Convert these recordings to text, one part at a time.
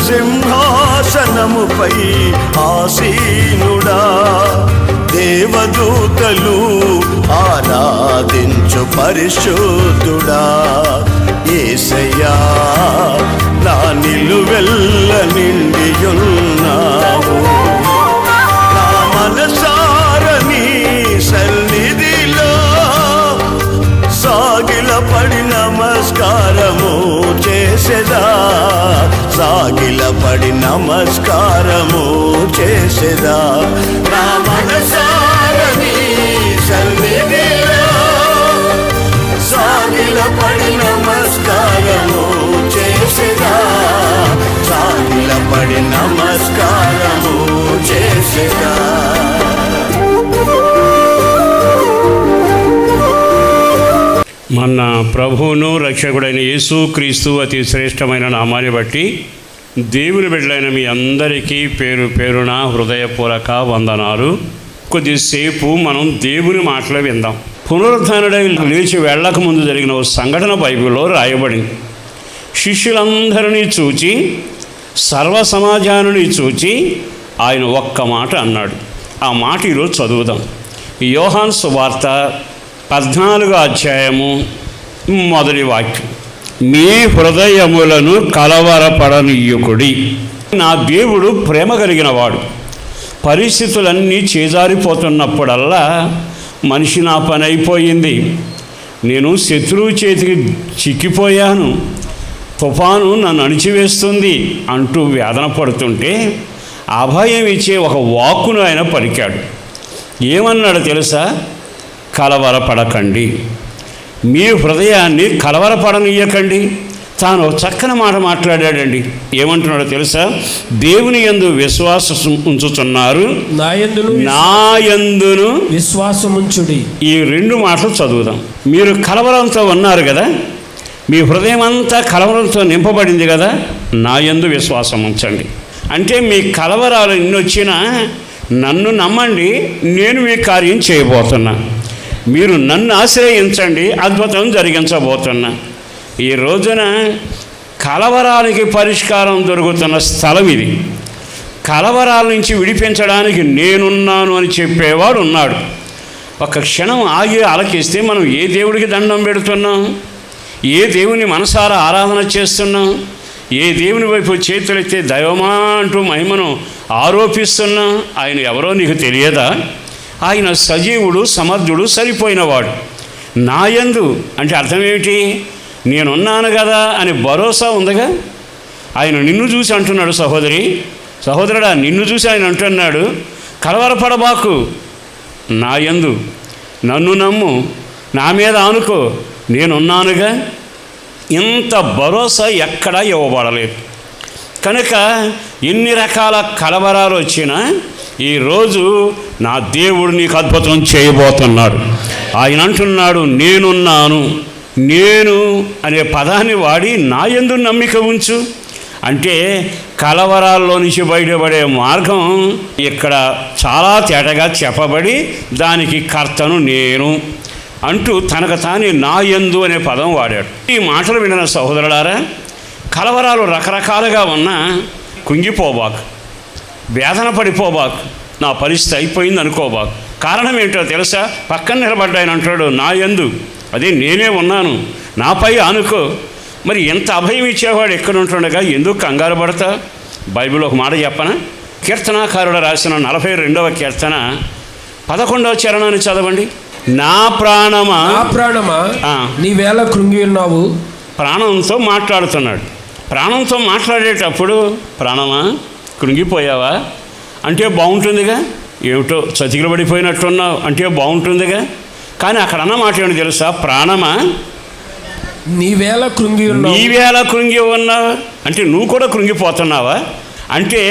సింహాసనముపై ఆసీనుడా, దేవదూతలు ఆరాధించు పరిశుద్ధుడా. యేసయ్యా నా నిలువెల్ల నిండియున్నావు, నా మనసారని సన్నిధిలో సాగిలపడి నమస్కారము చేసెదా, సాగిలపడి నమస్కారము చేసెదా. నా మనసారని సన్నిధిలో సాగిలపడి నమస్కారము చేసెదా, సాగిలపడి నమస్కారము చేసెదా. మన ప్రభువును రక్షకుడైన యేసుక్రీస్తు అతి శ్రేష్టమైన నామాన్ని బట్టి దేవుని బిడ్డలైన మీ అందరికీ పేరు పేరున హృదయపూర్వక వందనాలు. కొద్దిసేపు మనం దేవుని మాటలు విందాం. పునరుద్ధానుడై లేచి వెళ్ళక ముందు జరిగిన ఓ సంఘటన బైబిల్లో రాయబడింది. శిష్యులందరినీ చూచి, సర్వ సమాజాన్ని చూచి ఆయన ఒక్క మాట అన్నాడు. ఆ మాట ఈరోజు చదువుదాం. యోహాను సువార్త 14వ అధ్యాయము మొదటి వాక్యం. మీ హృదయములను కలవరపడనీయకుడి. నా దేవుడు ప్రేమ కలిగిన వాడు. పరిస్థితులన్నీ చేజారిపోతున్నప్పుడల్లా మనిషి నా పని అయిపోయింది, నేను శత్రువు చేతికి చిక్కిపోయాను, తుఫాను నన్ను అణిచివేస్తుంది అంటూ వేదన పడుతుంటే అభయం ఇచ్చే ఒక వాక్కును ఆయన పలికాడు. ఏమన్నాడు తెలుసా? కలవరపడకండి, మీ హృదయాన్ని కలవరపడనీయకండి. తాను చక్కని మాట మాట్లాడాడండి. ఏమంటున్నాడో తెలుసా? దేవుని యందు విశ్వాసం ఉంచుతున్నారు, నా యందును విశ్వాసముంచుడి. ఈ రెండు మాటలు చదువుదాం. మీరు కలవరంతో ఉన్నారు కదా, మీ హృదయం అంతా కలవరంతో నింపబడింది కదా, నా యందు విశ్వాసం ఉంచండి. అంటే మీ కలవరాలు ఎన్ని వచ్చినా నన్ను నమ్మండి, నేను మీ కార్యం చేయబోతున్నా. మీరు నన్ను ఆశ్రయించండి, అద్భుతం జరిగించబోతున్నా. ఈ రోజున కలవరానికి పరిష్కారం దొరుకుతున్న స్థలం ఇది. కలవరాల నుంచి విడిపించడానికి నేనున్నాను అని చెప్పేవాడు ఉన్నాడు. ఒక క్షణం ఆగి ఆలకిస్తే మనం ఏ దేవుడికి దండం పెడుతున్నాం, ఏ దేవుని మనసారా ఆరాధన చేస్తున్నాం, ఏ దేవుని వైపు చేతులెత్తే దైవమా అంటూ మహిమను ఆరోపిస్తున్నాం. ఆయన ఎవరో నీకు తెలియదా? ఆయన సజీవుడు, సమర్థుడు, సరిపోయినవాడు. నాయందు అంటే అర్థం ఏమిటి? నేనున్నాను కదా అని భరోసా ఉందిగా. ఆయన నిన్ను చూసి అంటున్నాడు, సహోదరుడా నిన్ను చూసి ఆయన అంటున్నాడు, కలవరపడబాకు, నాయందు నన్ను నమ్ము, నా మీద ఆనుకో, నేనున్నానుగా. ఇంత భరోసా ఎక్కడా ఇవ్వబడలేదు. కనుక ఎన్ని రకాల కలవరాలు వచ్చినా ఈరోజు నా దేవుడు నీకు అద్భుతం చేయబోతున్నాడు. ఆయన అంటున్నాడు, నేనున్నాను. నేను అనే పదాన్ని వాడి నా యందు నమ్మిక ఉంచు అంటే కలవరాల్లో నుంచి బయటపడే మార్గం ఇక్కడ చాలా తేటగా చెప్పబడి దానికి కర్తను నేను అంటూ తనకు తానే నా యందు అనే పదం వాడాడు. ఈ మాటలు విన్న సహోదరులారా, కలవరాలు రకరకాలుగా ఉన్నా కుంగిపోబాకు, వేదన పడిపోబాకు, నా పరిస్థితి అయిపోయింది అనుకోబాకు. కారణం ఏంటో తెలుసా? పక్కన నిలబడ్డాయని అంటాడు, నా యందు, అదే నేనే ఉన్నాను, నాపై ఆనుకో. మరి ఎంత అభయం ఇచ్చేవాడు ఎక్కడ ఉంటుండగా ఎందుకు కంగారు పడతా? బైబిల్ ఒక మాట చెప్పనా? కీర్తనాకారుడు రాసిన 42వ కీర్తన 11వ చరణాన్ని చదవండి. నా ప్రాణమా నీవేళ కృంగి ఉన్నావు. ప్రాణంతో మాట్లాడుతున్నాడు. ప్రాణంతో మాట్లాడేటప్పుడు ప్రాణమా కృంగిపోయావా అంటే బాగుంటుందిగా. ఏమిటో చతికిల పడిపోయినట్టున్నావు అంటే బాగుంటుందిగా. కానీ అక్కడ అన్న మాట ఏంటి తెలుసా? ప్రాణమా నీవేళ కృంగి ఉన్నావు అంటే నువ్వు కూడా కృంగిపోతున్నావా? అంటే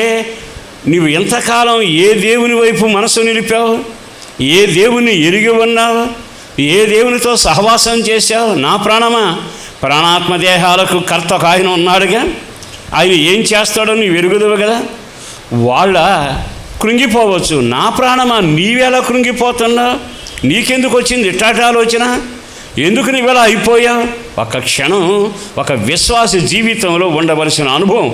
నువ్వు ఎంతకాలం ఏ దేవుని వైపు మనసు నిలిపావు? ఏ దేవుని ఎరిగి ఉన్నావు? ఏ దేవునితో సహవాసం చేశావు? నా ప్రాణమా, ప్రాణాత్మదేహాలకు కర్త ఒక ఆయన ఉన్నాడుగా. ఆయన ఏం చేస్తాడో నువ్వు ఎరుగుదవు కదా. వాళ్ళ కృంగిపోవచ్చు. నా ప్రాణమా నీవేలా కృంగిపోతున్నావు? నీకెందుకు వచ్చింది ఇట్టాట ఆలోచన? ఎందుకు నీవేలా అయిపోయావు? ఒక క్షణం ఒక విశ్వాస జీవితంలో ఉండవలసిన అనుభవం,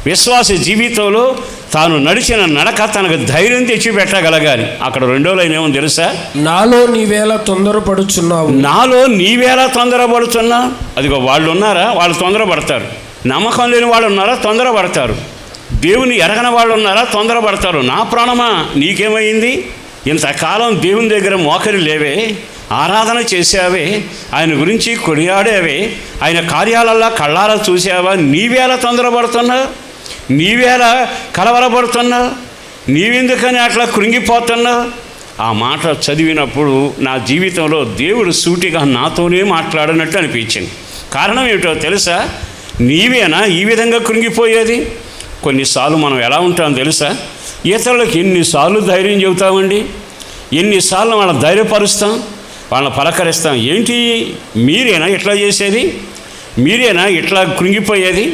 విశ్వాస జీవితంలో తాను నడిచిన నడక తనకు ధైర్యం తెచ్చిపెట్టగలగాలి. అక్కడ రెండో లైన్ ఏమో తెలుసా? నాలో నీవేళ తొందరపడుచున్నావు. నాలో నీవేలా తొందరపడుతున్నా? అదిగో వాళ్ళు ఉన్నారా, వాళ్ళు తొందరపడతారు. నమ్మకం లేని వాళ్ళు ఉన్నారా, తొందరపడతారు. దేవుని ఎరగని వాళ్ళు ఉన్నారా, తొందరపడతారు. నా ప్రాణమా నీకేమైంది? ఇంతకాలం దేవుని దగ్గర మోకరి లేవే, ఆరాధన చేసావే, ఆయన గురించి కొనియాడేవే, ఆయన కార్యాలల్లా కళ్ళారా చూసావా? నీవేలా తొందరపడుతున్నా? నీవేలా కలవరపడుతున్నా? నీవెందుకని అట్లా కృంగిపోతున్నా? ఆ మాట చదివినప్పుడు నా జీవితంలో దేవుడు సూటిగా నాతోనే మాట్లాడినట్టు అనిపించింది. కారణం ఏమిటో తెలుసా? నీవేనా ఈ విధంగా కృంగిపోయేది? కొన్నిసార్లు మనం ఎలా ఉంటామో తెలుసా? ఇతరులకు ఎన్నిసార్లు ధైర్యం చెబుతామండి, ఎన్నిసార్లు వాళ్ళని ధైర్యపరుస్తాం, వాళ్ళని పలకరిస్తాం. ఏంటి మీరేనా ఇట్లా చేసేది? మీరేనా ఇట్లా కృంగిపోయేది?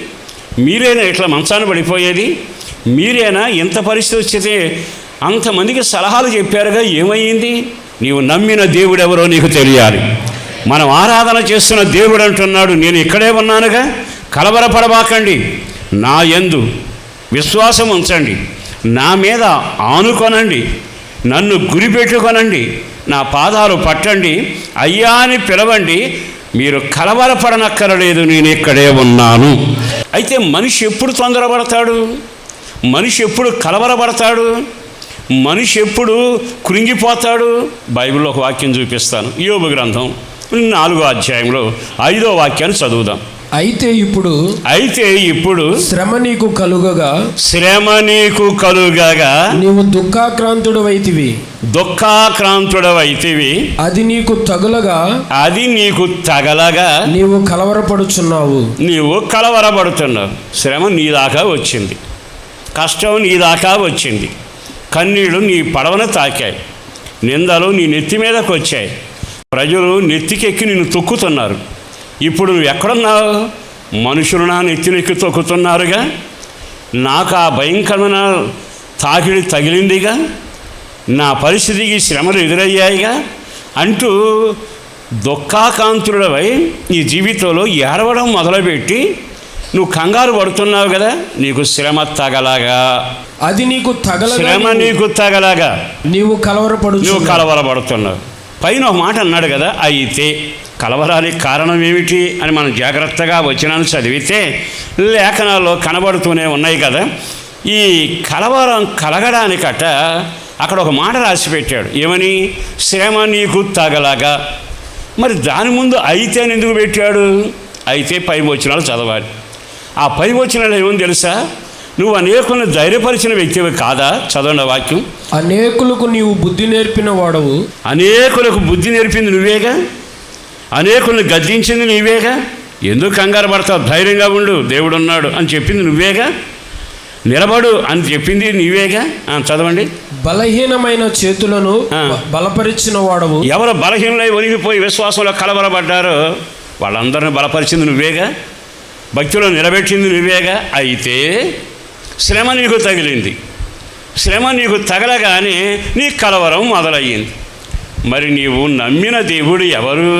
మీరేనా ఇట్లా మంచాన పడిపోయేది? మీరేనా ఇంత పరిస్థితి వచ్చేది? అంతమందికి సలహాలు చెప్పారుగా, ఏమయ్యింది? నీవు నమ్మిన దేవుడు ఎవరో నీకు తెలియాలి. మనం ఆరాధన చేస్తున్న దేవుడు అంటున్నాడు, నేను ఇక్కడే ఉన్నానుగా, కలవరపడబాకండి, నా యందు విశ్వాసం ఉంచండి, నా మీద ఆనుకొనండి, నన్ను గురిపెట్టుకొనండి, నా పాదాలు పట్టండి, అయ్యా అని పిలవండి, మీరు కలవరపడనక్కరలేదు, నేను ఇక్కడే ఉన్నాను. అయితే మనిషి ఎప్పుడు తొందరపడతాడు? మనిషి ఎప్పుడు కలవరపడతాడు? మనిషి ఎప్పుడు కృంగిపోతాడు? బైబిల్లో ఒక వాక్యం చూపిస్తాను. యోబు గ్రంథం 4వ అధ్యాయంలో 5వ వాక్యాన్ని చదువుదాం. అయితే ఇప్పుడు శ్రమ నీకు కలుగగా నీవు దుఃఖాక్రాంతుడవైతివి. అది నీకు తగలగా నీవు కలవరపడుతున్నావు. శ్రమ నీ దాకా వచ్చింది, కష్టం నీ దాకా వచ్చింది, కన్నీళ్ళు నీ పడవను తాకాయి, నిందలు నీ నెత్తి మీదకు వచ్చాయి, ప్రజలు నెత్తికెక్కి నిన్ను తొక్కుతున్నారు. ఇప్పుడు నువ్వు ఎక్కడున్నావు? మనుషులు నా నెత్తినెక్కి తొక్కుతున్నారుగా, నాకు ఆ భయంకరమైన తాకిడి తగిలిందిగా, నా పరిస్థితికి శ్రమలు ఎదురయ్యాయిగా అంటూ దుఃఖాకాంతుడవై నీ జీవితంలో ఏడవడం మొదలుపెట్టి నువ్వు కంగారు పడుతున్నావు కదా, నీకు శ్రమ తగలగా, అది నీకు శ్రమ నీకు తగలగా నీవు కలవరపడుతున్నావు. పైన ఒక మాట అన్నాడు కదా, అయితే కలవరానికి కారణం ఏమిటి అని మనం జాగ్రత్తగా వచనాన్ని చదివితే లేఖనాల్లో కనబడుతూనే ఉన్నాయి కదా. ఈ కలవరం కలగడానికట అక్కడ ఒక మాట రాసి పెట్టాడు. ఏమని? శ్రమ నీకు తగలగా. మరి దాని ముందు అయితే అని ఎందుకు పెట్టాడు? అయితే పై వచనాలు చదవాలి. ఆ పై వచనాలు ఏమని తెలుసా? నువ్వు అనేకులను ధైర్యపరిచిన వ్యక్తివి కాదా? చదవండి వాక్యం. అనేకులకు నీవు బుద్ధి నేర్పిన వాడవు. అనేకులకు బుద్ధి నేర్పింది నువ్వేగా, అనేకులను గద్దించింది నీవేగా. ఎందుకు కంగారు పడతావు? ధైర్యంగా ఉండు, దేవుడు ఉన్నాడు అని చెప్పింది నువ్వేగా. నిలబడు అని చెప్పింది నీవేగా. చదవండి. బలహీనమైన చేతులను బలపరిచిన వాడవు. ఎవరు బలహీనలై ఒనిగిపోయి విశ్వాసంలో కలవరపడ్డారో వాళ్ళందరినీ బలపరిచింది నువ్వేగా, భక్తిలో నిలబెట్టింది నువ్వేగా. అయితే శ్రమ నీకు తగిలింది, శ్రమ నీకు తగలగానే నీ కలవరం మొదలయ్యింది. మరి నీవు నమ్మిన దేవుడు ఎవరు?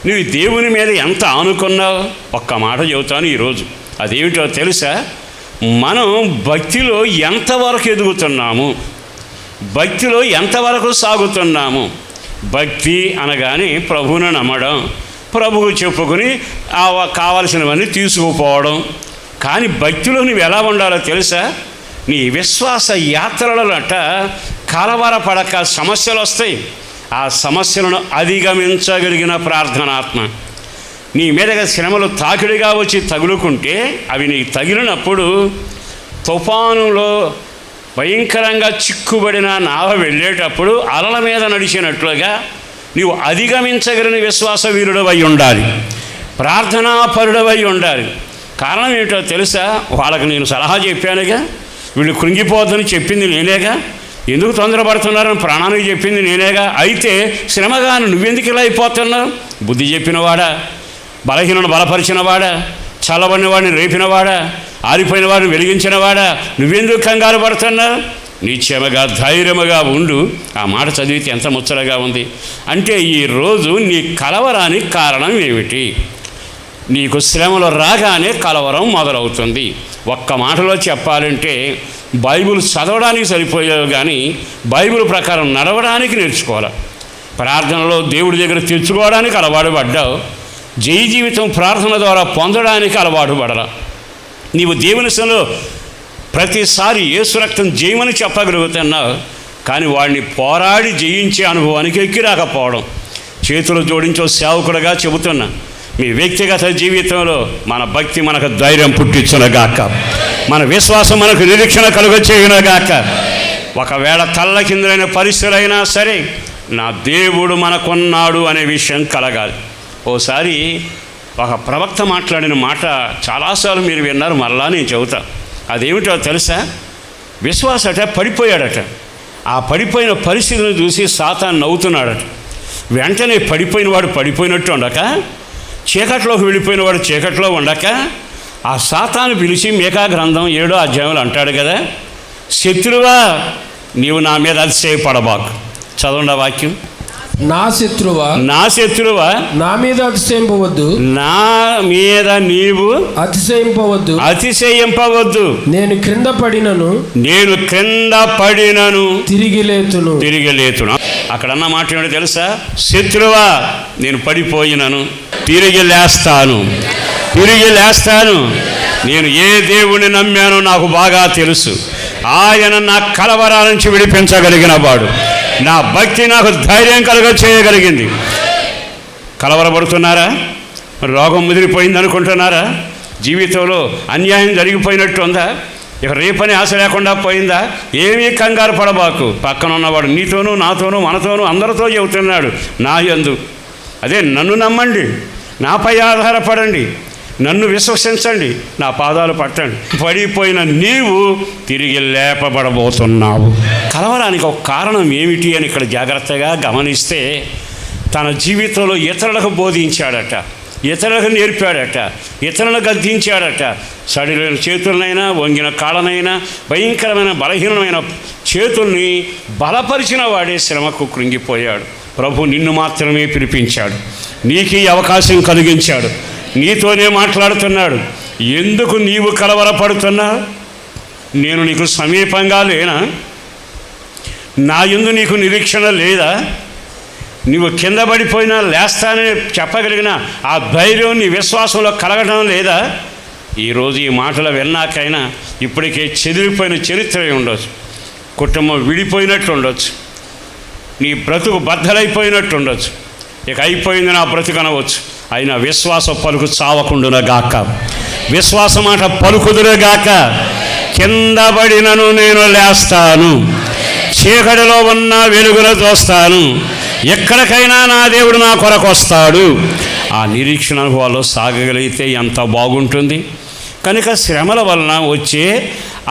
నువ్వు దేవుని మీద ఎంత ఆనుకున్నావు? ఒక్క మాట చెబుతాను ఈరోజు. అదేమిటో తెలుసా? మనం భక్తిలో ఎంతవరకు ఎదుగుతున్నాము, భక్తిలో ఎంతవరకు సాగుతున్నాము. భక్తి అనగానే ప్రభువును నమ్మడం, ప్రభువు చెప్పుకొని కావలసినవన్నీ తీసుకుపోవడం. కానీ భక్తిలో నువ్వు ఎలా ఉండాలో తెలుసా? నీ విశ్వాస యాత్రలట కలవరపడక సమస్యలు వస్తాయి. ఆ సమస్యలను అధిగమించగలిగిన ప్రార్థనాత్మ. నీ మీదగా శ్రమలు తాకిడిగా వచ్చి తగులుకుంటే అవి నీకు తగిలినప్పుడు తుఫానులో భయంకరంగా చిక్కుబడిన నావ వెళ్ళేటప్పుడు అలల మీద నడిచినట్లుగా నీవు అధిగమించగలిగిన విశ్వాస వీరుడవై ఉండాలి, ప్రార్థనాపరుడవై ఉండాలి. కారణం ఏమిటో తెలుసా? వాళ్ళకి నేను సలహా చెప్పానుగా, వీళ్ళు కృంగిపోద్దని చెప్పింది నేనేగా, ఎందుకు తొందరపడుతున్నారని ప్రాణానికి చెప్పింది నేనేగా. అయితే శ్రమగా నువ్వెందుకు ఇలా అయిపోతున్నావు? బుద్ధి చెప్పినవాడా, బలహీనను బలపరిచినవాడా, చల్లబడిన వాడిని రేపినవాడా, ఆరిపోయిన వాడిని వెలిగించినవాడా, నువ్వెందుకు కంగారు పడుతున్నావు? నిశ్చయముగా ధైర్యముగా ఉండు. ఆ మాట చదివితే ఎంత ముచ్చటగా ఉంది. అంటే ఈరోజు నీ కలవరానికి కారణం ఏమిటి? నీకు శ్రమలు రాగానే కలవరం మొదలవుతుంది. ఒక్క మాటలో చెప్పాలంటే బైబిల్ చదవడానికి సరిపోయావు, కానీ బైబిల్ ప్రకారం నడవడానికి నేర్చుకోవాలి. ప్రార్థనలో దేవుడి దగ్గర తెచ్చుకోవడానికి అలవాటు పడ్డావు, జయ జీవితం ప్రార్థన ద్వారా పొందడానికి అలవాటు పడరా. నీవు దేవుని సన్నిధిలో ప్రతిసారి యేసు రక్తం జయమని చెప్పగలుగుతున్నావు, కానీ వాడిని పోరాడి జయించే అనుభవానికి ఎక్కి రాకపోవడం. చేతులు జోడించో సేవకుడుగా చెబుతున్నా, మీ వ్యక్తిగత జీవితంలో మన భక్తి మనకు ధైర్యం పుట్టించునగాక, మన విశ్వాసం మనకు నిరీక్షణ కలుగచేయునగాక. ఒకవేళ తల్ల కిందైన పరిస్థితులైనా సరే నా దేవుడు మనకున్నాడు అనే విషయం కలగాలి. ఓసారి ఒక ప్రవక్త మాట్లాడిన మాట చాలాసార్లు మీరు విన్నారు, మరలా నేను చెబుతా. అదేమిటో తెలుసా? విశ్వాసట పడిపోయాడట. ఆ పడిపోయిన పరిస్థితిని చూసి సాతాను నవ్వుతున్నాడట. వెంటనే పడిపోయిన వాడు పడిపోయినట్టు ఉండక, చీకట్లోకి వెళ్ళిపోయిన వాడు చీకట్లో ఉండక, ఆ సాతాను పిలిచి మీకా గ్రంథం 7వ అధ్యాయంలో అంటాడు కదా, శత్రువా నీవు నా మీద అతిశయపడబాకు. చదవండి ఆ వాక్యం. నా శత్రువా నా మీద అతిశయింపవద్దు, నా మీద నీవు అతిశయింపవద్దు. నేను క్రింద పడినను తిరిగి లేతును. అక్కడన్న మాట ఏంటో తెలుసా? శత్రువా నేను పడిపోయినను, తిరిగి లేస్తాను. నేను ఏ దేవుని నమ్మానో నాకు బాగా తెలుసు. ఆయన నా కలవరాల నుంచి విడిపించగలిగిన వాడు. నా భక్తి నాకు ధైర్యం చేయగలిగింది. కలవరపడుతున్నారా? రోగం ముదిరిపోయింది అనుకుంటున్నారా? జీవితంలో అన్యాయం జరిగిపోయినట్టు ఉందా? ఇక రేపని ఆశ లేకుండా పోయిందా? ఏమీ కంగారు పడబాకు. పక్కన ఉన్నవాడు నీతోనూ నాతోనూ మనతోనూ అందరితో చెబుతున్నాడు, నా యందు. అదే నన్ను నమ్మండి, నాపై ఆధారపడండి, నన్ను విశ్వసించండి, నా పాదాలు పట్టండి. పడిపోయిన నీవు తిరిగి లేపబడబోతున్నావు. కలవరానికి ఒక కారణం ఏమిటి అని ఇక్కడ జాగ్రత్తగా గమనిస్తే, తన జీవితంలో ఇతరులకు బోధించాడట, ఇతరులకు నేర్పాడట, ఇతరులను గద్దించాడట. సడిలైన చేతులనైనా, వంగిన కాళ్ళనైనా, భయంకరమైన బలహీనమైన చేతుల్ని బలపరిచిన వాడే శ్రమకు కృంగిపోయాడు. ప్రభు నిన్ను మాత్రమే పిలిపించాడు, నీకు ఈ అవకాశం కలిగించాడు, నీతోనే మాట్లాడుతున్నాడు. ఎందుకు నీవు కలవరపడుతున్నా? నేను నీకు సమీపంగా లేనా? నా యందు నీకు నిరీక్షణ లేదా? నువ్వు కింద పడిపోయినా లేస్తానని చెప్పగలిగిన ఆ ధైర్యం నీ విశ్వాసంలో కలగడం లేదా? ఈరోజు ఈ మాటలు విన్నాకైనా ఇప్పటికే చెదిరిపోయిన చరిత్ర ఉండొచ్చు, కుటుంబం విడిపోయినట్టు ఉండొచ్చు, నీ బ్రతుకు బద్దలైపోయినట్టు ఉండొచ్చు, ఇక అయిపోయింది నా బ్రతుకు అనవచ్చు. అయినా విశ్వాస పలుకు చావకుండునగాక, విశ్వాస మాట పలుకుదురుగాక. కింద పడినను నేను లేస్తాను, చీకటిలో ఉన్న వెలుగును చూస్తాను, ఎక్కడికైనా నా దేవుడు నా కొరకు వస్తాడు. ఆ నిరీక్షణ అనుభవాల్లో సాగగలిగితే ఎంత బాగుంటుంది. కనుక శ్రమల వలన వచ్చే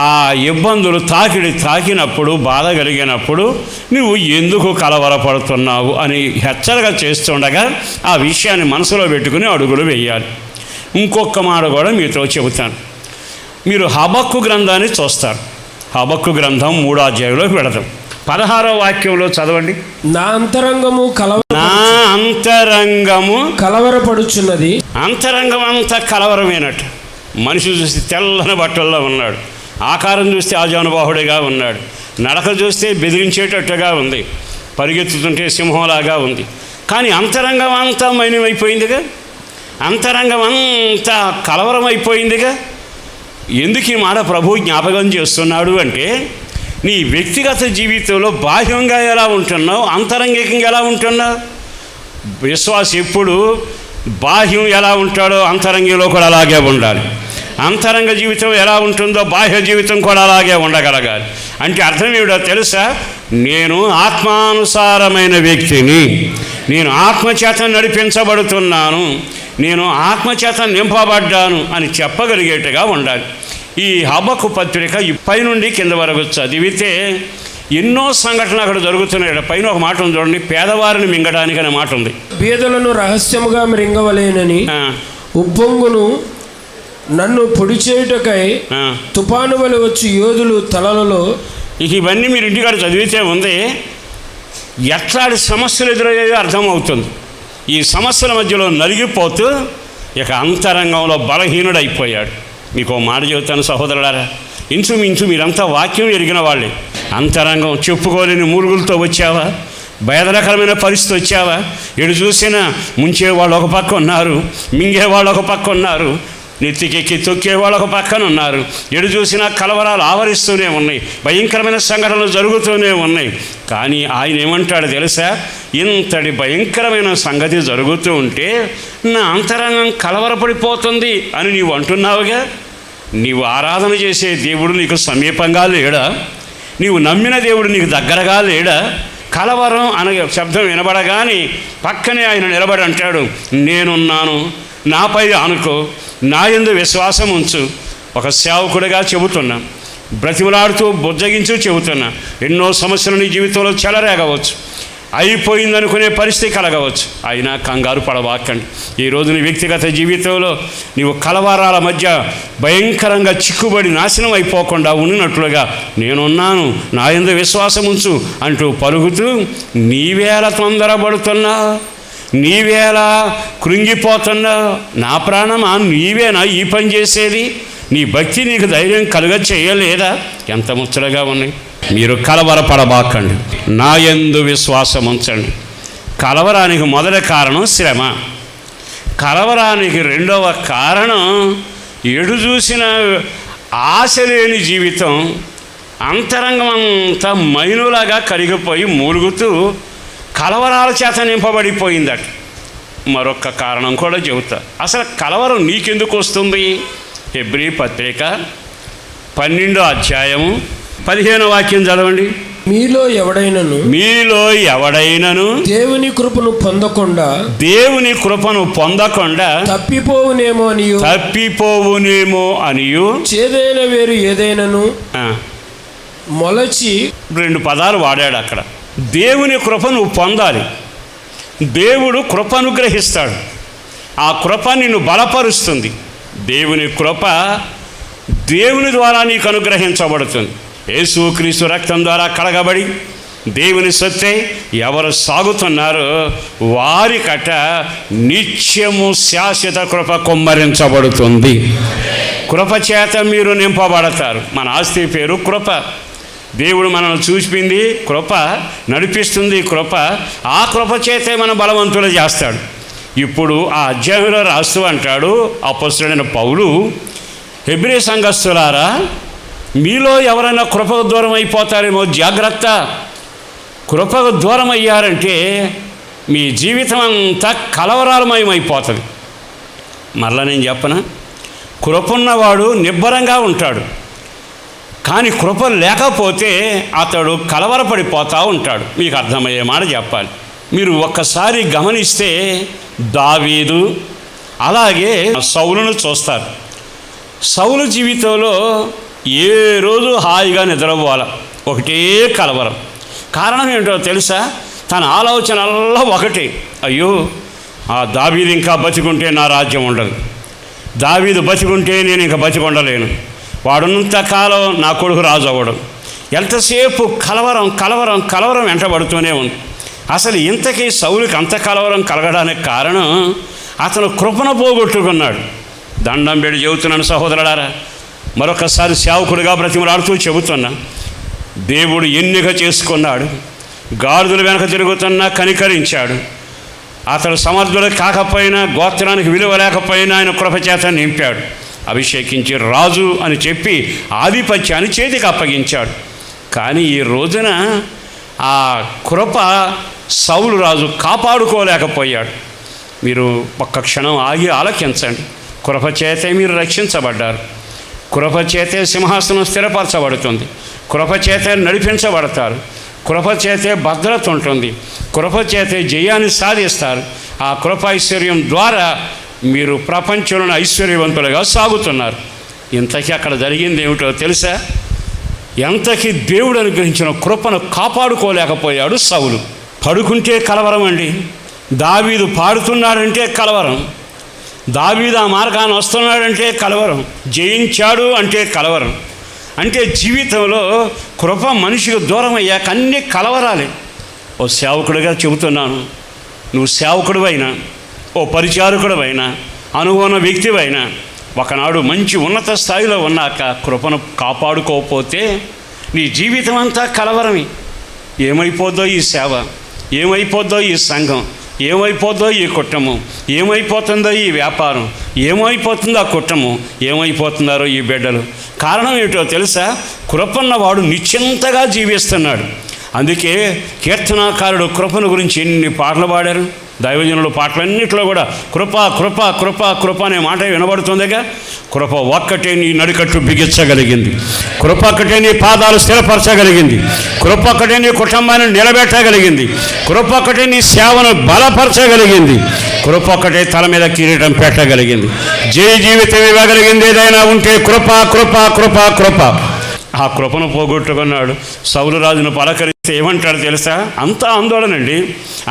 ఆ ఇబ్బందులు తాకినప్పుడు, బాధ కలిగినప్పుడు నువ్వు ఎందుకు కలవరపడుతున్నావు అని హెచ్చరిక చేస్తుండగా ఆ విషయాన్ని మనసులో పెట్టుకుని అడుగులు వేయాలి. ఇంకొక మాట కూడా మీతో చెబుతాను. మీరు హబక్కు గ్రంథాన్ని చూస్తారు. హబక్కు గ్రంథం 3వ అధ్యాయంలోకి వెళదాం. 16వ వాక్యంలో చదవండి. నా అంతరంగము కలవరపడుచున్నది. అంతరంగం అంతా కలవరమేనట్టు. మనిషి చూస్తే తెల్లని బట్టల్లో ఉన్నాడు, ఆకారం చూస్తే ఆజానుబాహుడిగా ఉన్నాడు, నడక చూస్తే బెదిరించేటట్టుగా ఉంది, పరిగెత్తుతుంటే సింహంలాగా ఉంది. కానీ అంతరంగం అంతా మైనమైపోయిందిగా, అంతరంగం అంతా కలవరం అయిపోయిందిగా. ఎందుకు ఈ మాట ప్రభు జ్ఞాపకం చేస్తున్నాడు అంటే, నీ వ్యక్తిగత జీవితంలో బాహ్యంగా ఎలా ఉంటున్నావు, అంతరంగికంగా ఎలా ఉంటున్నావు. విశ్వాసం ఎప్పుడు బాహ్యం ఎలా ఉంటాడో అంతరంగంలో కూడా అలాగే ఉండాలి. అంతరంగ జీవితం ఎలా ఉంటుందో బాహ్య జీవితం కూడా అలాగే ఉండగలగాలి. అంటే అర్థం ఏమిటో తెలుసా? నేను ఆత్మానుసారమైన వ్యక్తిని, నేను ఆత్మచేత నడిపించబడుతున్నాను, నేను ఆత్మచేత నింపబడ్డాను అని చెప్పగలిగేట్టుగా ఉండాలి. ఈ హబక్కు పత్రిక పైనుండి కింద వరకు చదివితే ఎన్నో సంఘటనలు అక్కడ జరుగుతున్నాయి. పైన ఒక మాట ఉంది చూడండి, పేదవారిని మింగడానికి అనే మాట ఉంది. బీదలను రహస్యముగా మృంగవలేనని ఉప్పొంగును నన్ను పొడి చేయుటకై తుఫాను వలె వచ్చి యోధులు తలలలో. ఇక ఇవన్నీ మీరు ఇంటికాడ చదివితే ఉంది, ఎట్లాంటి సమస్యలు ఎదురయ్యాయో అర్థమవుతుంది. ఈ సమస్యల మధ్యలో నలిగిపోతూ ఇక అంతరంగంలో బలహీనుడైపోయాడు. మీకు ఓ మాట చెబుతాను సహోదరులారా, ఇంచుమించు మీరంతా వాక్యం ఎరిగిన వాళ్ళే. అంతరంగం చెప్పుకోలేని మూలుగులతో వచ్చావా? భేదరకరమైన పరిస్థితి వచ్చావా? ఎటు చూసినా ముంచేవాళ్ళు ఒక పక్క ఉన్నారు, మింగేవాళ్ళు ఒక పక్క ఉన్నారు, నెత్తికెక్కి తొక్కేవాళ్ళు ఒక పక్కన ఉన్నారు. ఎటు చూసినా కలవరాలు ఆవరిస్తూనే ఉన్నాయి, భయంకరమైన సంఘటనలు జరుగుతూనే ఉన్నాయి. కానీ ఆయన ఏమంటాడు తెలుసా? ఇంతటి భయంకరమైన సంగతి జరుగుతూ ఉంటే నా అంతరంగం కలవరపడిపోతుంది అని నీవు అంటున్నావుగా. నీవు ఆరాధన చేసే దేవుడు నీకు సమీపంగా లేడా? నీవు నమ్మిన దేవుడు నీకు దగ్గరగా లేడా? కలవరం అనే శబ్దం వినబడగానే పక్కనే ఆయన నిలబడి అంటాడు, నేనున్నాను, నాపై ఆనుకో, నా యందు విశ్వాసం ఉంచు. ఒక సేవకుడిగా చెబుతున్నా, బ్రతిమలాడుతూ బుజ్జగించు చెబుతున్నా. ఎన్నో సమస్యలు నీ జీవితంలో చెలరేగవచ్చు, అయిపోయిందనుకునే పరిస్థితి కలగవచ్చు. అయినా కంగారు పడబాకండి. ఈరోజు నీ వ్యక్తిగత జీవితంలో నీవు కలవరాల మధ్య భయంకరంగా చిక్కుబడి నాశనం అయిపోకుండా ఉన్నట్లుగా నేనున్నాను, నా యందు విశ్వాసం ఉంచు అంటూ పలుకుతూ నీవేళ తొందరపడుతున్నా, నీవేళ కృంగిపోతున్నా, నా ప్రాణమా నీవేనా ఈ పని చేసేది? నీ భక్తి నీకు ధైర్యం కలుగ చేయలేదా? ఎంత ముచ్చటగా ఉన్నాయి. మీరు కలవరపడబాకండి, నా యందు విశ్వాసం ఉంచండి. కలవరానికి మొదటి కారణం శ్రమ. కలవరానికి రెండవ కారణం ఎటు చూసిన ఆశ లేని జీవితం. అంతరంగం అంతా మైనులాగా కరిగిపోయి మూలుగుతూ కలవరాల చేత నింపబడిపోయిందట. మరొక కారణం కూడా చెబుతా. అసలు కలవరం నీకెందుకు వస్తుంది? హెబ్రీ పత్రిక 12వ అధ్యాయము 15వ వాక్యం చదవండి. మీలో ఎవడైనను దేవుని కృపను పొందకుండా తప్పిపోవునేమో అనియు చేదైన వేరు ఏదైనను మొలచి. 2 పదాలు వాడాడు అక్కడ. దేవుని కృప నువ్వు పొందాలి. దేవుడు కృప అనుగ్రహిస్తాడు. ఆ కృప నిన్ను బలపరుస్తుంది. దేవుని కృప దేవుని ద్వారా నీకు అనుగ్రహించబడుతుంది. యేసుక్రీస్తు రక్తం ద్వారా కడగబడి దేవుని సొత్తై ఎవరు సాగుతున్నారో వారికట నిత్యము శాశ్వత కృప కుమ్మరించబడుతుంది. కృప చేత మీరు నింపబడతారు. మన ఆస్తి పేరు కృప. దేవుడు మనల్ని చూపింది కృప, నడిపిస్తుంది కృప. ఆ కృప చేతే మన బలవంతులు చేస్తాడు. ఇప్పుడు ఆ అధ్యాయంలో రాస్తూ అంటాడు అపొస్తలుడైన పౌలు, హెబ్రీ సంఘస్థులారా, మీలో ఎవరైనా కృపకు దూరం అయిపోతారేమో జాగ్రత్త. కృపకు దూరం అయ్యారంటే మీ జీవితం అంతా కలవరాలమయమైపోతుంది. మరలా నేను చెప్పనా, కృప ఉన్నవాడు నిబ్బరంగా ఉంటాడు. కానీ కృప లేకపోతే అతడు కలవరపడిపోతూ ఉంటాడు. మీకు అర్థమయ్యే మాట చెప్పాలి. మీరు ఒక్కసారి గమనిస్తే దావీదు అలాగే సౌలును చూస్తారు. సౌలు జీవితంలో ఏ రోజు హాయిగా నిద్రపోవాలి, ఒకటే కలవరం. కారణం ఏంటో తెలుసా? తన ఆలోచనల్లో ఒకటి, అయ్యో ఆ దావీదు ఇంకా బతికుంటే నా రాజ్యం ఉండదు, దావీదు బతికుంటే నేను ఇంకా బతికొండలేను, వాడున్నంతకాలం నా కొడుకు రాజు అవ్వడం. ఎంతసేపు కలవరం కలవరం కలవరం వెంటబడుతూనే ఉంది. అసలు ఇంతకీ సౌలుకి అంత కలవరం కలగడానికి కారణం అతను కృపను పోగొట్టుకున్నాడు. దండం పెట్టి చెబుతున్నాను సహోదరులారా, మరొకసారి సేవకుడిగా బ్రతిమలాడుతూ చెబుతున్నా, దేవుడు ఎన్నిక చేసుకున్నాడు. గాడిదల వెనక తిరుగుతున్నా కనికరించాడు. అతడు సమర్థుడు కాకపోయినా, గోత్రానికి విలువ లేకపోయినా ఆయన కృపచేత నింపాడు. అభిషేకించి రాజు అని చెప్పి ఆధిపత్యాన్ని చేతికి అప్పగించాడు. కానీ ఈ రోజున ఆ కృప సౌలు రాజు కాపాడుకోలేకపోయాడు. మీరు ఒక్క క్షణం ఆగి ఆలకించండి. కృపచేతే మీరు రక్షించబడ్డారు. కృపచేతే సింహాసనం స్థిరపరచబడుతుంది. కృపచేతే నడిపించబడతారు. కృపచేతే భద్రత ఉంటుంది. కృపచేతే జయాన్ని సాధిస్తారు. ఆ కృప ఐశ్వర్యం ద్వారా మీరు ప్రపంచంలోని ఐశ్వర్యవంతులుగా సాగుతున్నారు. ఇంతకీ అక్కడ జరిగింది ఏమిటో తెలుసా? ఎంతకీ దేవుడు అనుగ్రహించిన కృపను కాపాడుకోలేకపోయాడు సౌలు. పడుకుంటే కలవరం అండి. దావీదు పాడుతున్నాడంటే కలవరం. దావీదు ఆ మార్గాన్ని వస్తున్నాడంటే కలవరం. జయించాడు అంటే కలవరం. అంటే జీవితంలో కృప మనిషికి దూరం అయ్యాక అన్ని కలవరాలే. ఓ సేవకుడిగా చెబుతున్నాను, నువ్వు సేవకుడివైనా, ఓ పరిచారకుడివైనా, అనుభవం వ్యక్తివైనా, ఒకనాడు మంచి ఉన్నత స్థాయిలో ఉన్నాక కృపను కాపాడుకోకపోతే నీ జీవితం అంతా కలవరమే. ఏమైపోద్దో ఈ సేవ, ఏమైపోద్దో ఈ సంఘం, ఏమైపోద్దో ఈ కుటుంబం, ఏమైపోతుందో ఈ వ్యాపారం, ఏమైపోతుందో ఆ కుటుంబం, ఏమైపోతున్నారో ఈ బిడ్డలు. కారణం ఏమిటో తెలుసా? కృపన్నవాడు నిశ్చింతగా జీవిస్తున్నాడు. అందుకే కీర్తనాకారుడు కృపను గురించి ఎన్ని పాటలు పాడారు. దైవజనుల పాటలన్నింటిలో కూడా కృప కృప కృప కృప అనే మాట వినబడుతుందిగా. కృప ఒక్కటే నీ నడికట్టు బిగించగలిగింది, కృప ఒక్కటే నీ పాదాలు స్థిరపరచగలిగింది, కృప ఒక్కటే నీ కుటుంబాన్ని నిలబెట్టగలిగింది, కృప ఒక్కటే నీ సేవను బలపరచగలిగింది, కృప ఒక్కటే తల మీద కిరీటం పెట్టగలిగింది. జీవితం ఇవ్వగలిగింది ఏదైనా ఉంటే కృప కృప కృప కృప. ఆ కృపను పోగొట్టుకున్నాడు. సౌలు రాజును పలకరిస్తే ఏమంటాడు తెలుసా? అంతా ఆందోళనండి,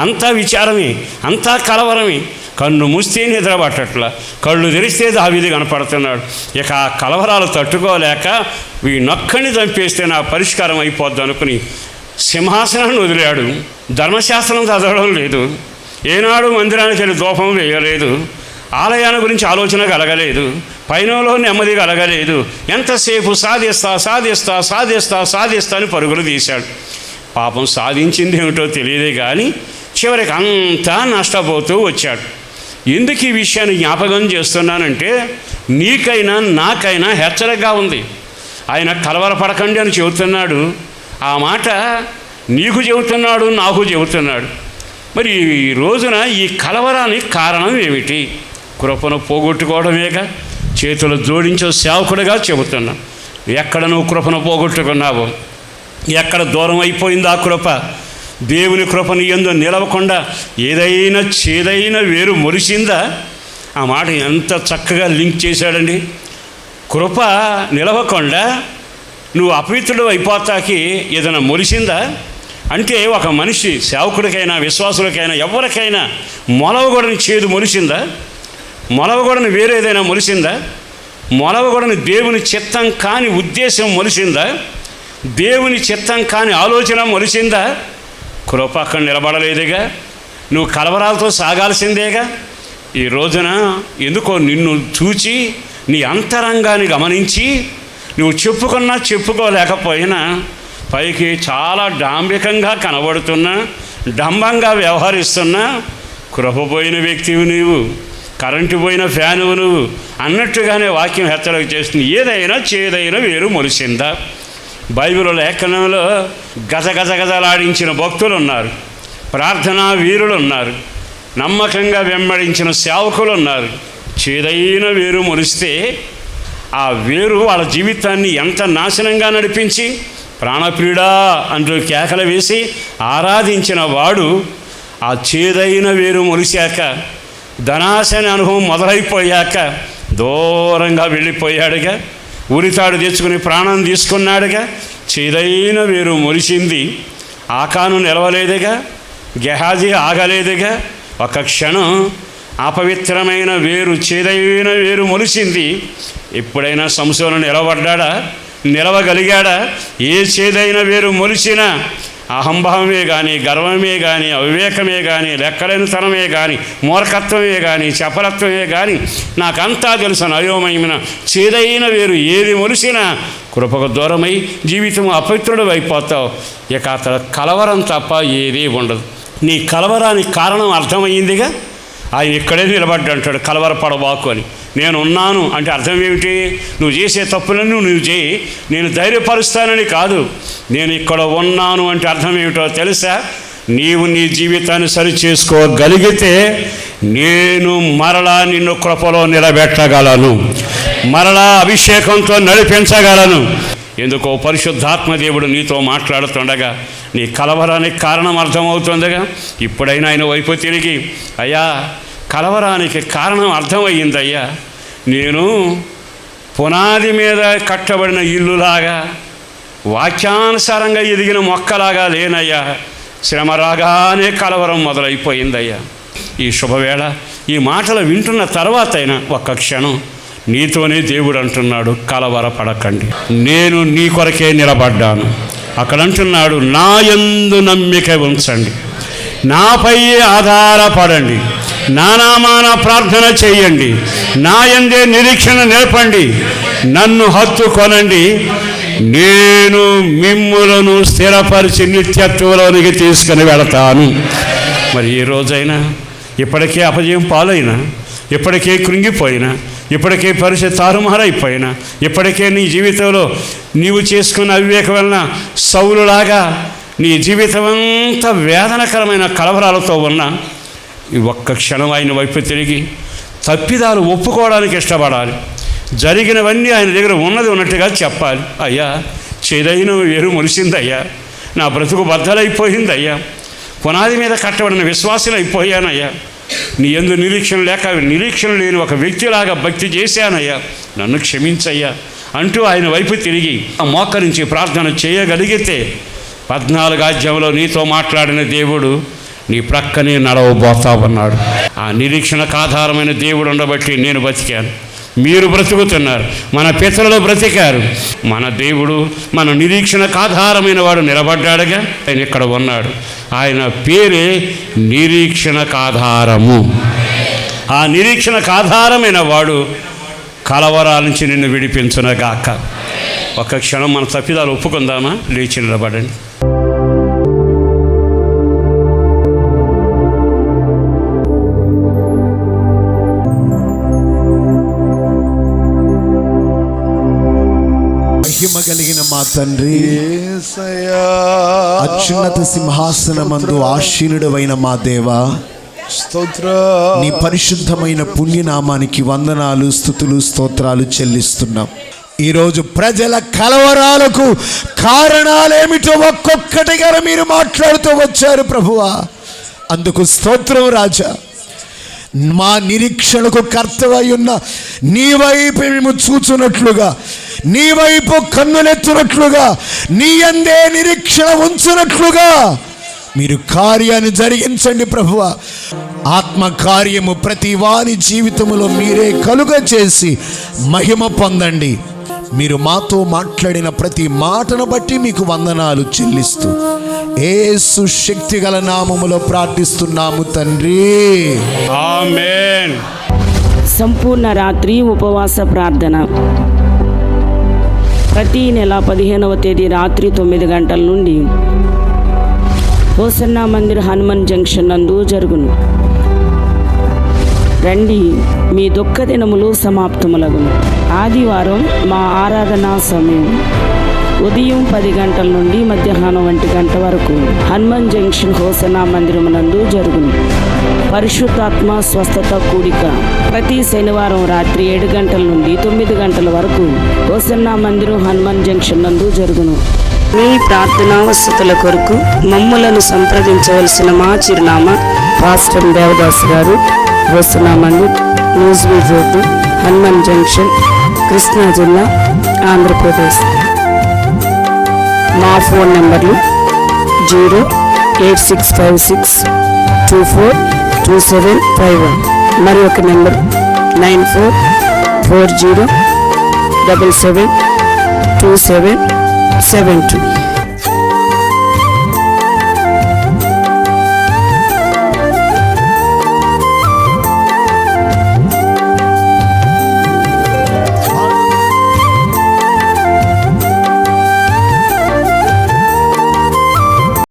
అంతా విచారమే, అంతా కలవరమే. కన్ను మూస్తే నిద్ర పట్టట్లా, కళ్ళు తెరిస్తే దావీదు కనపడుతున్నాడు. ఇక ఆ కలవరాలు తట్టుకోలేక వీనొక్కడిని చంపేస్తే నా పరిష్కారం అయిపోద్ది అనుకుని సింహాసనాన్ని వదిలాడు. ధర్మశాస్త్రం చదవడం లేదు, ఏనాడు మందిరానికి వెళ్ళి దూపం వేయలేదు, ఆలయాన్ని గురించి ఆలోచన కలగలేదు, పైనలో నెమ్మది కలగలేదు. ఎంతసేపు సాధిస్తా సాధిస్తా సాధిస్తా సాధిస్తా అని పరుగులు తీశాడు. పాపం సాధించింది ఏమిటో తెలియదే కానీ చివరికి అంతా నష్టపోతూ వచ్చాడు. ఎందుకు ఈ విషయాన్ని జ్ఞాపకం చేస్తున్నానంటే నీకైనా నాకైనా హెచ్చరికగా ఉంది. ఆయన కలవరపడకండి అని చెబుతున్నాడు. ఆ మాట నీకు చెబుతున్నాడు, నాకు చెబుతున్నాడు. మరి ఈ రోజున ఈ కలవరానికి కారణం ఏమిటి? కృపను పోగొట్టుకోవడమేగా. చేతులు జోడించే సేవకుడిగా చెబుతున్నా. ఎక్కడ నువ్వు కృపను పోగొట్టుకున్నావో, ఎక్కడ దూరం అయిపోయింది ఆ కృప? దేవుని కృపని యందు నిలవకుండా ఏదైనా చేదైన వేరు మొలిసిందా? ఆ మాట ఎంత చక్కగా లింక్ చేశాడండి. కృప నిలవకుండా నువ్వు అపవిత్రుడు అయిపోతాకి ఏదైనా మొలిసిందా అంటే ఒక మనిషి సేవకుడికైనా విశ్వాసులకైనా ఎవరికైనా మొలవగొడని చేదు మొలిసిందా? మొలవగొడని వేరేదైనా మొలిసిందా? మొలవగొడని దేవుని చిత్తం కాని ఉద్దేశం మొలిసిందా? దేవుని చిత్తం కాని ఆలోచన మొలిసిందా? కృప అక్కడ నిలబడలేదుగా. నువ్వు కలవరాలతో సాగాల్సిందేగా. ఈ రోజున ఎందుకో నిన్ను చూచి నీ అంతరంగాన్ని గమనించి నువ్వు చెప్పుకున్నా చెప్పుకోలేకపోయినా పైకి చాలా డాంబికంగా కనబడుతున్నా, డంబంగా వ్యవహరిస్తున్నా కృప పోయిన వ్యక్తివి నీవు, కరెంటు పోయిన ఫ్యానువు నువ్వు అన్నట్టుగానే వాక్యం హెచ్చరిక చేస్తుంది. ఏదైనా చేదైనా వేరు మొలిసిందా? బైబిల్ లేఖనంలో గజగజగజలాడించిన భక్తులు ఉన్నారు, ప్రార్థనా వీరులు ఉన్నారు, నమ్మకంగా వెంబడించిన సేవకులు ఉన్నారు. చేదైన వేరు మొలిస్తే ఆ వేరు వాళ్ళ జీవితాన్ని ఎంత నాశనంగా నడిపించి ప్రాణప్రియుడా అంటూ కేకలు వేసి ఆరాధించిన వాడు ఆ చేదైన వేరు మొలిశాక, ధనాశ అనే అనుభవం మొదలైపోయాక దూరంగా వెళ్ళిపోయాడుగా. ఉరితాడు తెచ్చుకుని ప్రాణం తీసుకున్నాడుగా. చేదైన వేరు మొలిసింది. ఆకాను నిలవలేదుగా, గెహాజీ ఆగలేదుగా. ఒక క్షణం అపవిత్రమైన వేరు, చేదైన వేరు మొలిసింది. ఎప్పుడైనా సంశోధన నిలబడ్డా? నిలవగలిగాడా? ఏ చేదైన వేరు మొలిసినా అహంభావమే కానీ, గర్వమే కానీ, అవివేకమే కానీ, లెక్కలేనితనమే కానీ, మూర్ఖత్వమే కానీ, చపలత్వమే కానీ, నాకంతా తెలుసు అయోమయమైన చేదైన వేరు ఏది మొలిసినా కృపకు దూరమై జీవితం అపవిత్రుడు అయిపోతావు. ఇక అతడు కలవరం తప్ప ఏదీ ఉండదు. నీ కలవరానికి కారణం అర్థమయ్యిందిగా. ఆయన ఇక్కడే నిలబడ్డంటాడు, కలవరపడబాకు అని. నేను ఉన్నాను అంటే అర్థం ఏమిటి? నువ్వు చేసే తప్పులను నువ్వు చేయి, నేను ధైర్యపరుస్తానని కాదు. నేను ఇక్కడ ఉన్నాను అంటే అర్థం ఏమిటో తెలుసా? నీవు నీ జీవితాన్ని సరిచేసుకోగలిగితే నేను మరలా నిన్ను కృపలో నిలబెట్టగలను, మరలా అభిషేకంతో నడిపించగలను. ఎందుకో పరిశుద్ధాత్మ దేవుడు నీతో మాట్లాడుతుండగా నీ కలవరానికి కారణం అర్థమవుతుందిగా. ఇప్పుడైనా ఆయన వైపు తిరిగి, అయ్యా కలవరానికి కారణం అర్థమయ్యిందయ్యా, నేను పునాది మీద కట్టబడిన ఇల్లులాగా వాక్యానుసారంగా ఎదిగిన మొక్కలాగా లేనయ్యా, శ్రమ రాగానే కలవరం మొదలైపోయిందయ్యా. ఈ శుభవేళ ఈ మాటలు వింటున్న తర్వాత అయినా ఒక్క క్షణం నీతోనే దేవుడు అంటున్నాడు, కలవరపడకండి, నేను నీ కొరకే నిలబడ్డాను. అక్కడ అంటున్నాడు, నా యందు నమ్మిక ఉంచండి, నాపై ఆధారపడండి, నా నామాన ప్రార్థన చేయండి, నా యందే నిరీక్షణ నిలపండి, నన్ను హత్తుకొనండి, నేను మిమ్ములను స్థిరపరిచి నిత్యత్వంలోనికి తీసుకుని వెళతాను. మరి ఈ రోజైనా ఇప్పటికే అపజయం పాలైనా, ఇప్పటికే కృంగిపోయినా, ఇప్పటికే పరిస్థితి తారుమారైపోయినా, ఇప్పటికే నీ జీవితంలో నీవు చేసుకున్న అవివేకం వలన సౌలులాగా నీ జీవితం అంతా వేదనకరమైన కలవరాలతో ఉన్నా ఈ ఒక్క క్షణం ఆయన వైపు తిరిగి తప్పిదాలు ఒప్పుకోవడానికి ఇష్టపడాలి. జరిగినవన్నీ ఆయన దగ్గర ఉన్నది ఉన్నట్టుగా చెప్పాలి. అయ్యా, చేదైన వేరు మొలిసిందయ్యా, నా బ్రతుకు బద్దలైపోయిందయ్యా, పునాది మీద కట్టబడిన విశ్వాసులు అయిపోయానయ్యా, నీ యందు నిరీక్షణ లేక నిరీక్షణ లేని ఒక వ్యక్తిలాగా భక్తి చేశానయ్యా, నన్ను క్షమించయ్యా అంటూ ఆయన వైపు తిరిగి మోకరించి ప్రార్థన చేయగలిగితే 14 అధ్యాయంలో నీతో మాట్లాడిన దేవుడు నీ ప్రక్కనే నడవబోతా ఉన్నాడు. ఆ నిరీక్షణకు ఆధారమైన దేవుడు ఉండబట్టి నేను బతికాను, మీరు బ్రతుకుతున్నారు, మన పితరులు బ్రతికారు. మన దేవుడు మన నిరీక్షణకు ఆధారమైన వాడు నిలబడ్డాడుగా, ఆయన ఇక్కడ ఉన్నాడు. ఆయన పేరే నిరీక్షణకు ఆధారము. ఆ నిరీక్షణకు ఆధారమైన వాడు కలవరాల నుంచి నిన్ను విడిపించునగాక. ఒక్క క్షణం మన తప్పిదాలు ఒప్పుకుందామా? లేచి నిలబడండి. మహిమ కలిగిన మా తండ్రి, అత్యున్నత సింహాసనమందు ఆశీనుడవైన మా దేవా, నీ పరిశుద్ధమైన పుణ్యనామానికి వందనాలు, స్తుతులు, స్తోత్రాలు చెల్లిస్తున్నాం. ఈరోజు ప్రజల కలవరాలకు కారణాలేమిటో ఒక్కొక్కటిగా మీరు మాట్లాడుతూ వచ్చారు ప్రభువా, అందుకు స్తోత్రం రాజా. మా నిరీక్షణకు కర్తవై ఉన్న నీ వైపు మేము చూచున్నట్లుగా, నీ వైపు కన్నులెత్తునట్లుగా, నీ యందే నిరీక్షణ ఉంచునట్లుగా మీరు కార్యాన్ని జరిగించండి ప్రభువా. ఆత్మ కార్యము ప్రతి వారి జీవితంలో మీరే కలుగ చేసి మహిమ పొందండి. మీరు మాతో మాట్లాడిన ప్రతి మాటను బట్టి మీకు వందనాలు చెల్లిస్తూ యేసు శక్తి గల నామములో ప్రార్థిస్తున్నాము తండ్రి, ఆమేన్. సంపూర్ణ రాత్రి ఉపవాస ప్రార్థన ప్రతి నెల 15వ తేదీ రాత్రి 9 గంటల నుండి హోసన్నా మందిర్ హనుమాన్ జంక్షన్ నందు జరుగును. రండి, మీ దుఃఖ దినములు సమాప్తములగును. ఆదివారం మా ఆరాధనా సమయం ఉదయం 10 గంటల నుండి మధ్యాహ్నం 1 గంట వరకు హనుమాన్ జంక్షన్ హోసన్నా మందిరమునందు జరుగును. పరిశుద్ధాత్మ స్వస్థత కూడిక ప్రతి శనివారం రాత్రి 7 గంటల నుండి 9 గంటల వరకు హోసన్నా మందిరం హనుమాన్ జంక్షన్ నందు జరుగును. మీ ప్రార్థనా వసతుల కొరకు మమ్ములను సంప్రదించవలసిన మా చిరునామా పాస్టర్ దేవదాస్ గారు, హోసన్నా మందిర్, న్యూస్వీడ్ రోడ్డు, హనుమాన్ జంక్షన్, కృష్ణా జిల్లా, ఆంధ్రప్రదేశ్. మా ఫోన్ నెంబర్లు 08656242751, మరి ఒక నెంబర్ 9440772772.